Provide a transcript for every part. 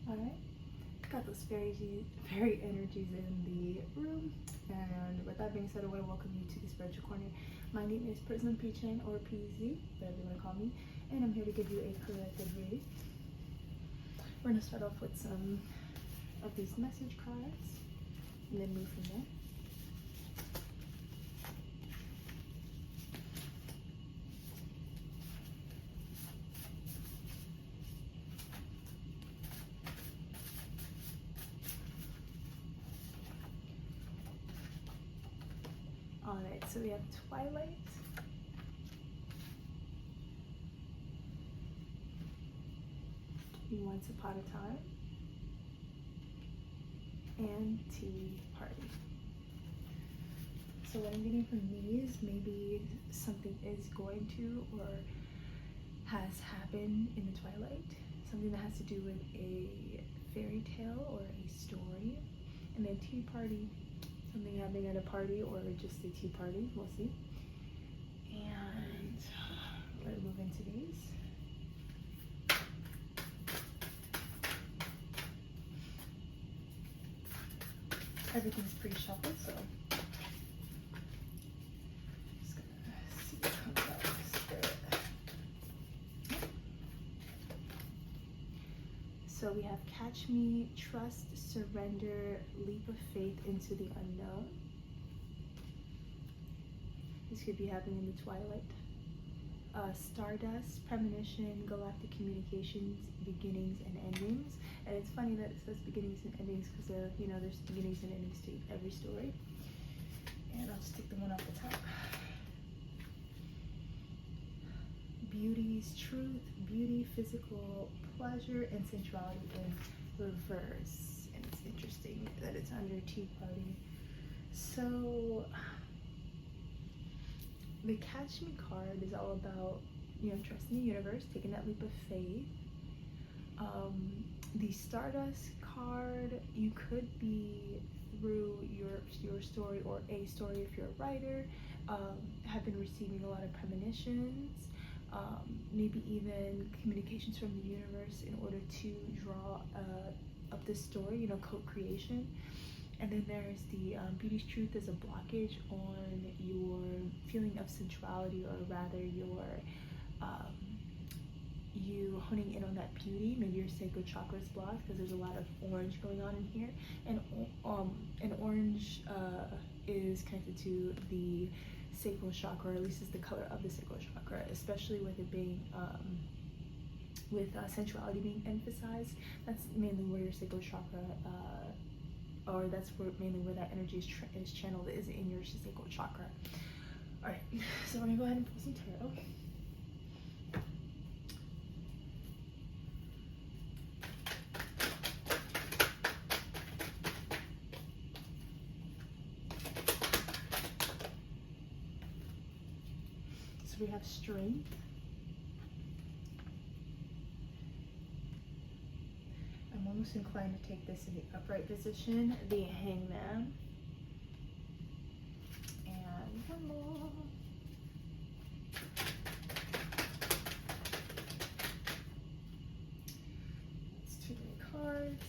Alright, got those fairy energies in the room. And with that being said, I want to welcome you to the Spiritual Corner. My name is Prism P-Chain, or PZ, whatever you want to call me, and I'm here to give you a collective reading. We're going to start off with some of these message cards and then move from there. Alright, so we have Twilight, Once Upon a Time, and Tea Party. So what I'm getting from these, maybe something is going to or has happened in the Twilight, something that has to do with a fairy tale or a story, and then Tea Party, something happening at a party or just a tea party, we'll see. And let's move into these. Everything's pre-shuffled, so just gonna see what comes out of the spirit. So we have Catch Me, Trust, Surrender, Leap of Faith into the Unknown. This could be happening in the Twilight. Stardust, Premonition, Galactic Communications, Beginnings and Endings. And it's funny that it says beginnings and endings because there's beginnings and endings to every story. And I'll just take the one off the top. Beauty's Truth, Beauty, Physical Pleasure, and Sensuality in reverse. And it's interesting that it's under Tea Party. So the Catch Me card is all about, trusting the universe, taking that leap of faith. The Stardust card, you could be through your story or a story if you're a writer, have been receiving a lot of premonitions, maybe even communications from the universe in order to draw up this story, co-creation. And then there's the Beauty's Truth is a blockage on your feeling of sensuality, or rather your you honing in on that beauty. Maybe your sacral chakra is blocked because there's a lot of orange going on in here, and orange is connected to the sacral chakra, or at least is the color of the sacral chakra, especially with it being with sensuality being emphasized. That's mainly where your sacral chakra or that's mainly where that energy is channeled, is in your sacral chakra. All right, so we're gonna go ahead and pull some tarot. So we have Strength. I'm almost inclined to take this in the upright position, the Hangman, and one more. It's too many cards.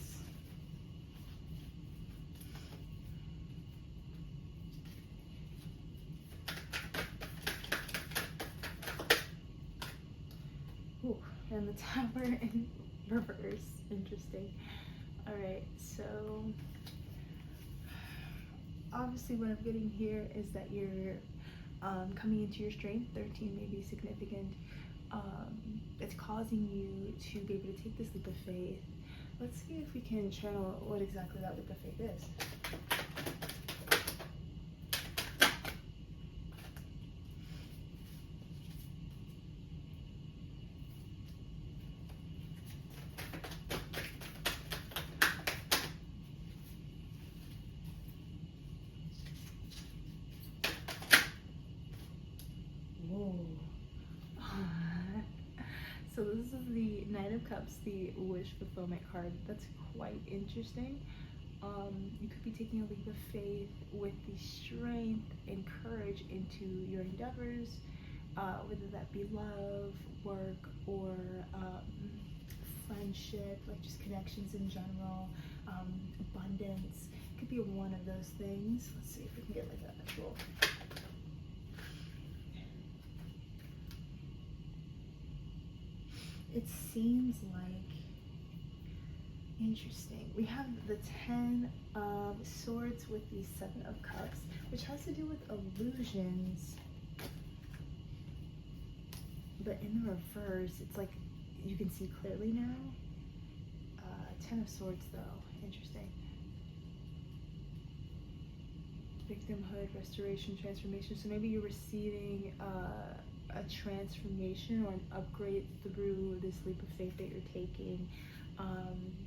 Ooh, and the Tower in reverse. Interesting. All right, so obviously what I'm getting here is that you're coming into your strength. 13 may be significant. It's causing you to be able to take this leap of faith. Let's see if we can channel what exactly that leap of faith is. So this is the Knight of Cups, the wish fulfillment card. That's quite interesting. You could be taking a leap of faith with the strength and courage into your endeavors, whether that be love, work, or friendship, like just connections in general, abundance. Could be one of those things. Let's see if we can get like an actual. It seems like interesting. We have the 10 of Swords with the 7 of Cups, which has to do with illusions. But in the reverse, it's like you can see clearly now. 10 of Swords though, interesting. Victimhood, restoration, transformation. So maybe you're receiving a transformation or an upgrade through this leap of faith that you're taking.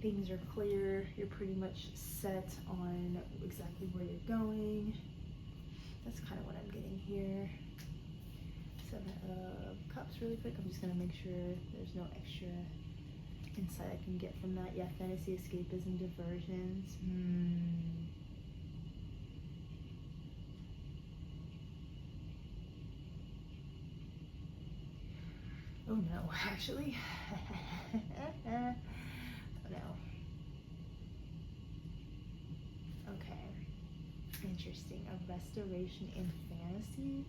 Things are clear. You're pretty much set on exactly where you're going. That's kind of what I'm getting here. 7 of Cups really quick. I'm just going to make sure there's no extra insight I can get from that. Yeah, fantasy, escapism, diversions. Oh no, actually. Oh no. Okay. Interesting. A restoration in fantasy.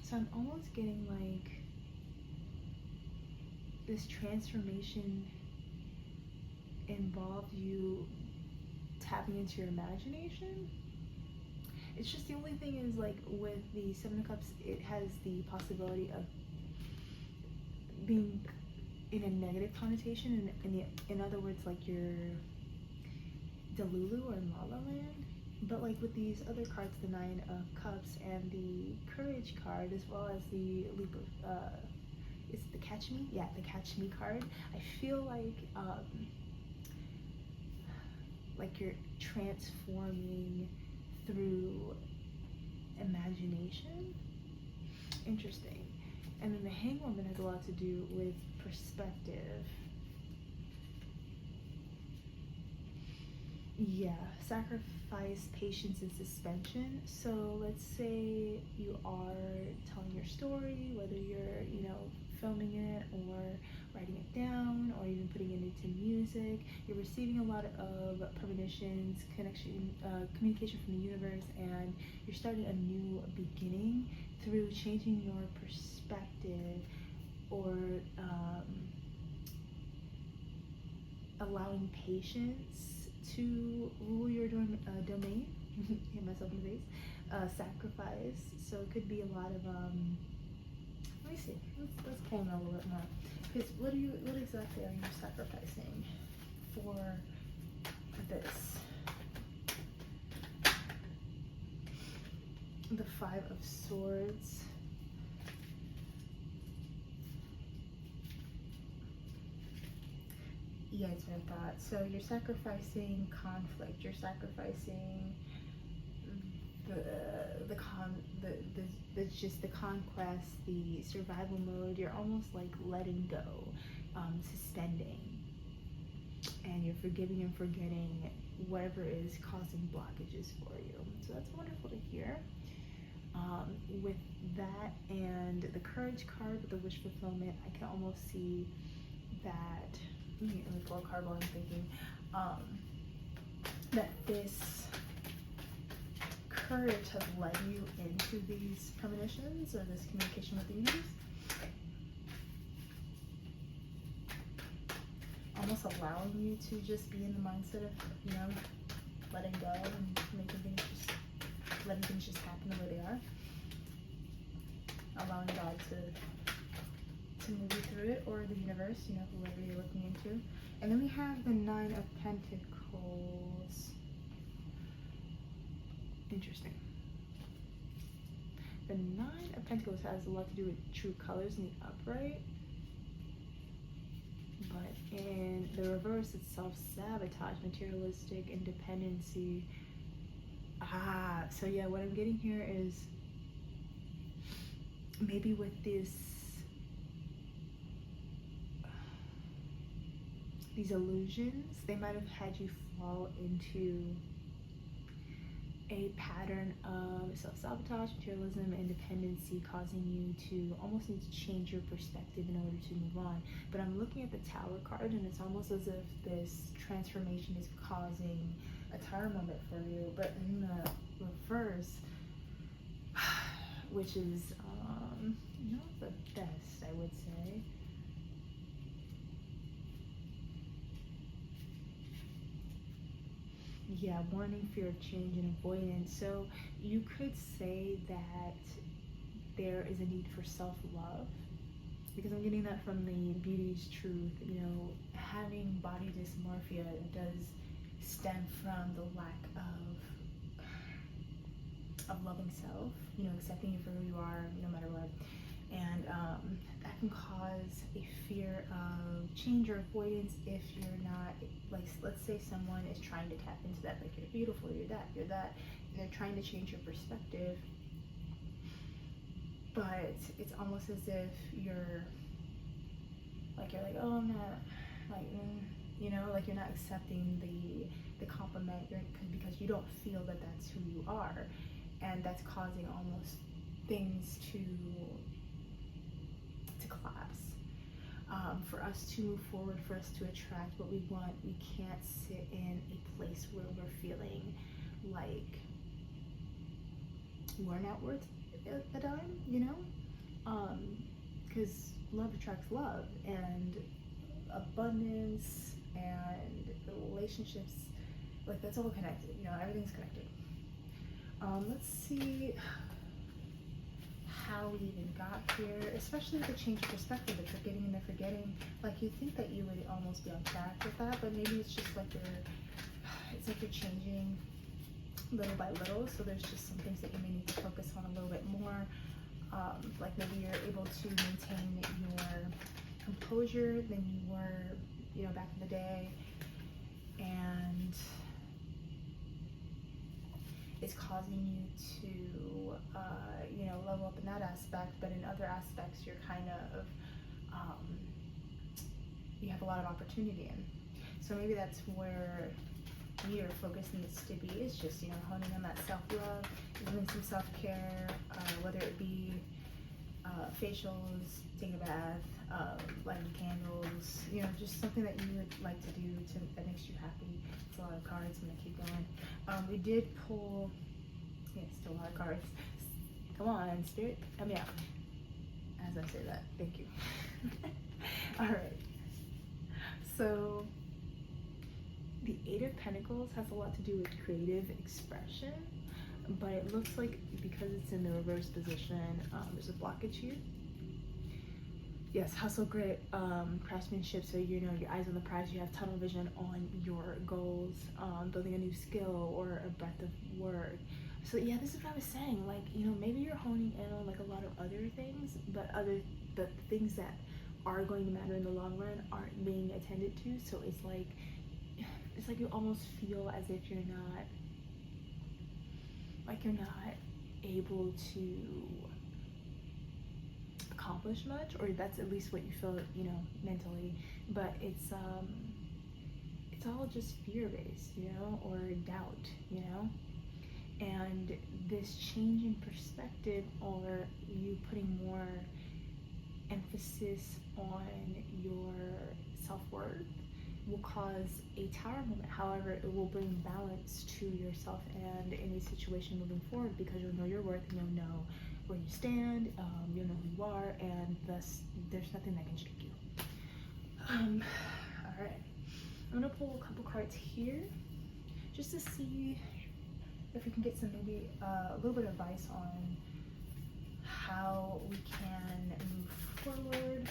So I'm almost getting like this transformation involved you tapping into your imagination. It's just the only thing is like with the 7 of Cups, it has the possibility of being in a negative connotation, in other words, like you're Delulu or in La La Land. But like with these other cards, the 9 of Cups and the Courage card, as well as the Leap of, is it the Catch Me? Yeah, the Catch Me card. I feel like you're transforming through imagination. Interesting. And then the Hangwoman has a lot to do with perspective. Yeah, sacrifice, patience, and suspension. So let's say you are telling your story, whether you're, filming it or writing it down or even putting it into music. You're receiving a lot of premonitions, communication from the universe, and you're starting a new beginning through changing your perspective or allowing patience to rule your domain. Hit myself in the face. Sacrifice. So it could be a lot of let me see. Let's pull in a little bit more. Because what exactly are you sacrificing for this? The 5 of Swords. Yeah, that's what I thought. So you're sacrificing conflict. You're sacrificing just the conquest, the survival mode. You're almost like letting go, suspending, and you're forgiving and forgetting whatever is causing blockages for you. So that's wonderful to hear. With that and the Courage card with the wish fulfillment, I can almost see that. Let me pull a card while I'm thinking. That this courage has led you into these premonitions or this communication with the universe. Almost allowing you to just be in the mindset of, letting go and letting things just happen the way they are. Allowing God to move you through it, or the universe, whoever you're looking into. And then we have the 9 of Pentacles. Interesting. The 9 of Pentacles has a lot to do with true colors in the upright, but in the reverse, it's self-sabotage, materialistic, independency. So yeah, what I'm getting here is maybe with these illusions, they might have had you fall into a pattern of self-sabotage, materialism, and dependency, causing you to almost need to change your perspective in order to move on. But I'm looking at the Tower card, and it's almost as if this transformation is causing a Tower moment for you. But in the reverse, which is not the best, I would say. Yeah, warning, fear of change, and avoidance. So you could say that there is a need for self-love, because I'm getting that from the Beauty's Truth. You know, having body dysmorphia does stem from the lack of loving self, you know, accepting you for who you are no matter what. And that can cause a fear of change or avoidance if you're not, like, let's say someone is trying to tap into that, like, you're beautiful, you're that, and they're trying to change your perspective, but it's almost as if you're like, oh, I'm not, like, you know, like, you're not accepting the compliment because you don't feel that that's who you are, and that's causing almost things to collapse. For us to move forward, for us to attract what we want, we can't sit in a place where we're feeling like we're not worth a dime, you know? Because love attracts love, and abundance and relationships, like, that's all connected, you know, everything's connected. Let's see how we even got here, especially with the change of perspective, the forgetting and the forgetting. Like, you'd think that you would almost be on track with that, but maybe it's just like you're changing little by little, so there's just some things that you may need to focus on a little bit more. Like, maybe you're able to maintain your composure than you were, you know, back in the day, and it's causing you to, you know, level up in that aspect, but in other aspects you're kind of, you have a lot of opportunity in. So maybe that's where your focus needs to be, is just, you know, honing on that self-love, doing some self-care, whether it be facials, taking a bath, lighting candles, you know, just something that you would like to do that makes you happy. It's a lot of cards. I'm gonna keep going. We did pull, yeah, still a lot of cards. Come on, Spirit, help me out as I say that. Thank you. All right. So the Eight of Pentacles has a lot to do with creative expression, but it looks like because it's in the reverse position, there's a blockage here. Yes, hustle, grit, craftsmanship, so, you know, your eyes on the prize, you have tunnel vision on your goals, building a new skill or a breadth of work. So yeah, this is what I was saying, like, you know, maybe you're honing in on like a lot of other things, but the things that are going to matter in the long run aren't being attended to, so it's like you almost feel as if you're not able to accomplish much, or that's at least what you feel, you know, mentally, but it's all just fear-based, you know, or doubt, you know. And this change in perspective, or you putting more emphasis on your self-worth, will cause a Tower moment. However, it will bring balance to yourself and in a situation moving forward, because you'll know your worth and you'll know where you stand, you'll know who you are, and thus there's nothing that can shake you. All right, I'm gonna pull a couple cards here just to see if we can get some, maybe a little bit of advice on how we can move forward.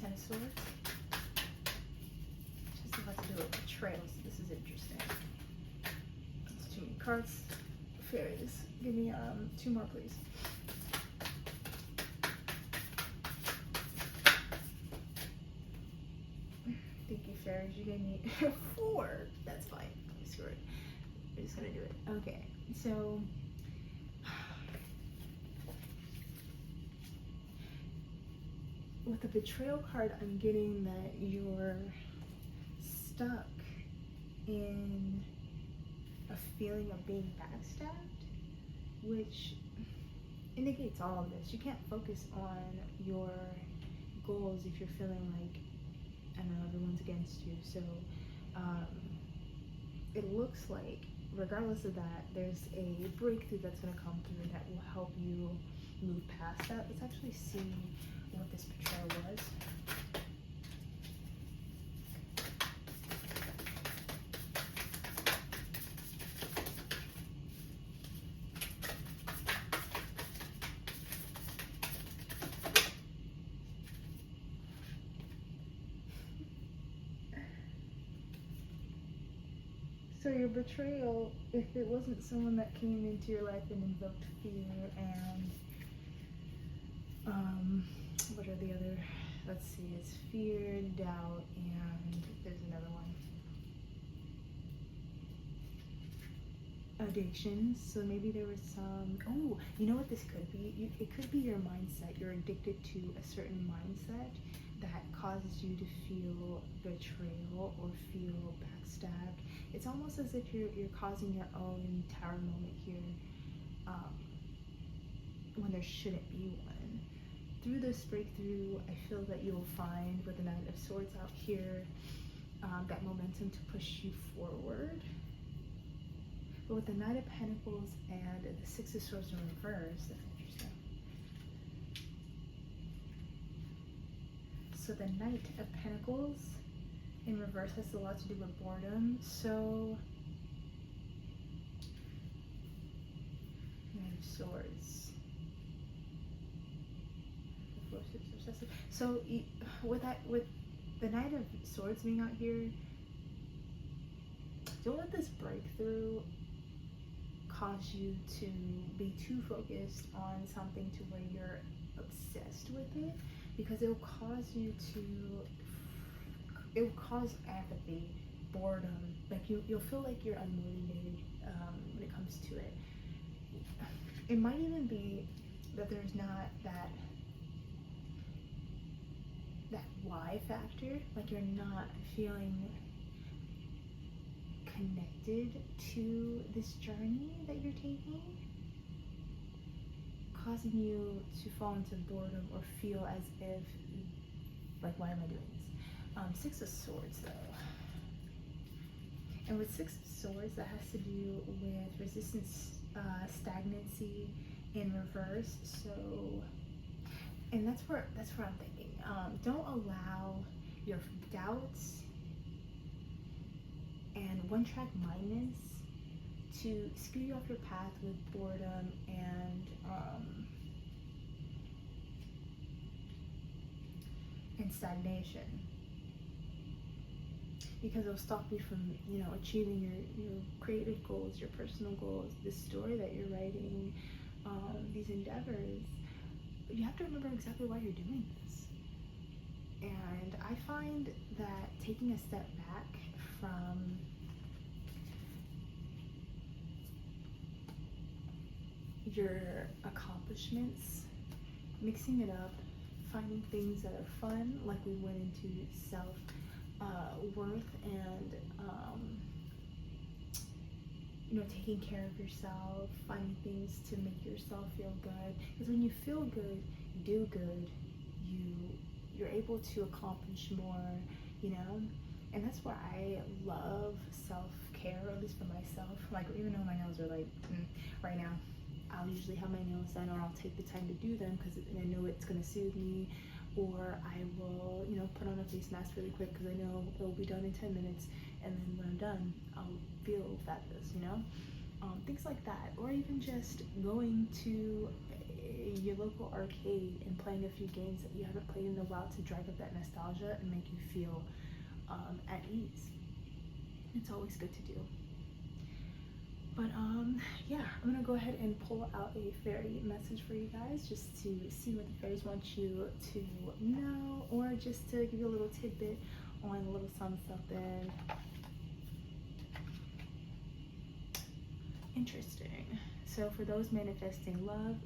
Ten of Swords. Just about to do it with trails. This is interesting. That's too many cards. Fairies, give me 2 more, please. Thank you, Fairies. You gave me 4. That's fine. Screw it. We're just gonna do it. Okay. So with the betrayal card, I'm getting that you're stuck in a feeling of being backstabbed, which indicates all of this. You can't focus on your goals if you're feeling like, I don't know, everyone's against you. So it looks like, regardless of that, there's a breakthrough that's going to come through that will help you move past that. Let's actually see what this betrayal was. So your betrayal, if it wasn't someone that came into your life and invoked fear and what are the other, let's see, it's fear, doubt, and there's another one. Addictions. So maybe there was some, oh, you know what this could be? It could be your mindset. You're addicted to a certain mindset that causes you to feel betrayal or feel backstabbed. It's almost as if you're causing your own tower moment here when there shouldn't be one. Through this breakthrough, I feel that you'll find with the Knight of Swords out here that momentum to push you forward. But with the Knight of Pentacles and the Six of Swords in reverse, that's interesting. So the Knight of Pentacles in reverse has a lot to do with boredom. So Knight of Swords. So with the Knight of Swords being out here, don't let this breakthrough cause you to be too focused on something to where you're obsessed with it, because it will cause apathy, boredom. Like you'll feel like you're unmotivated when it comes to it. It might even be that there's not that why factor, like you're not feeling connected to this journey that you're taking, causing you to fall into boredom or feel as if, like, why am I doing this? Six of Swords though. And with Six of Swords, that has to do with resistance, stagnancy in reverse. So, and that's where I'm thinking. Don't allow your doubts and one-track mindedness to skew you off your path with boredom and stagnation, because it'll stop you from, you know, achieving your creative goals, your personal goals, this story that you're writing, these endeavors. But you have to remember exactly why you're doing this. And I find that taking a step back from your accomplishments, mixing it up, finding things that are fun, like we went into self-worth and you know, taking care of yourself, finding things to make yourself feel good. Because when you feel good, you do good, you're able to accomplish more, you know. And that's why I love self-care, or at least for myself. Like, even though my nails are like right now, I'll usually have my nails done, or I'll take the time to do them because I know it's going to soothe me. Or I will, you know, put on a face mask really quick because I know it'll be done in 10 minutes, and then when I'm done, I'll feel fabulous, you know? Things like that. Or even just going to your local arcade and playing a few games that you haven't played in a while to drive up that nostalgia and make you feel at ease. It's always good to do. But yeah, I'm gonna go ahead and pull out a fairy message for you guys, just to see what the fairies want you to know, or just to give you a little tidbit on a little something. Interesting. So for those manifesting love,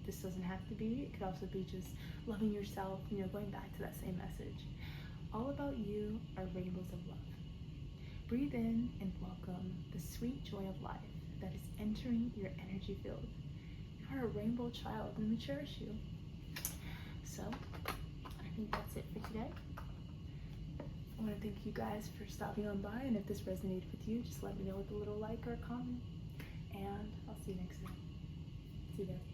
this doesn't have to be. It could also be just loving yourself, going back to that same message. All about you are rainbows of love. Breathe in and welcome the sweet joy of life that is entering your energy field. You are a rainbow child and we cherish you. So I think that's it for today. I want to thank you guys for stopping on by, and if this resonated with you, just let me know with a little like or comment, and I'll see you next time. See you guys.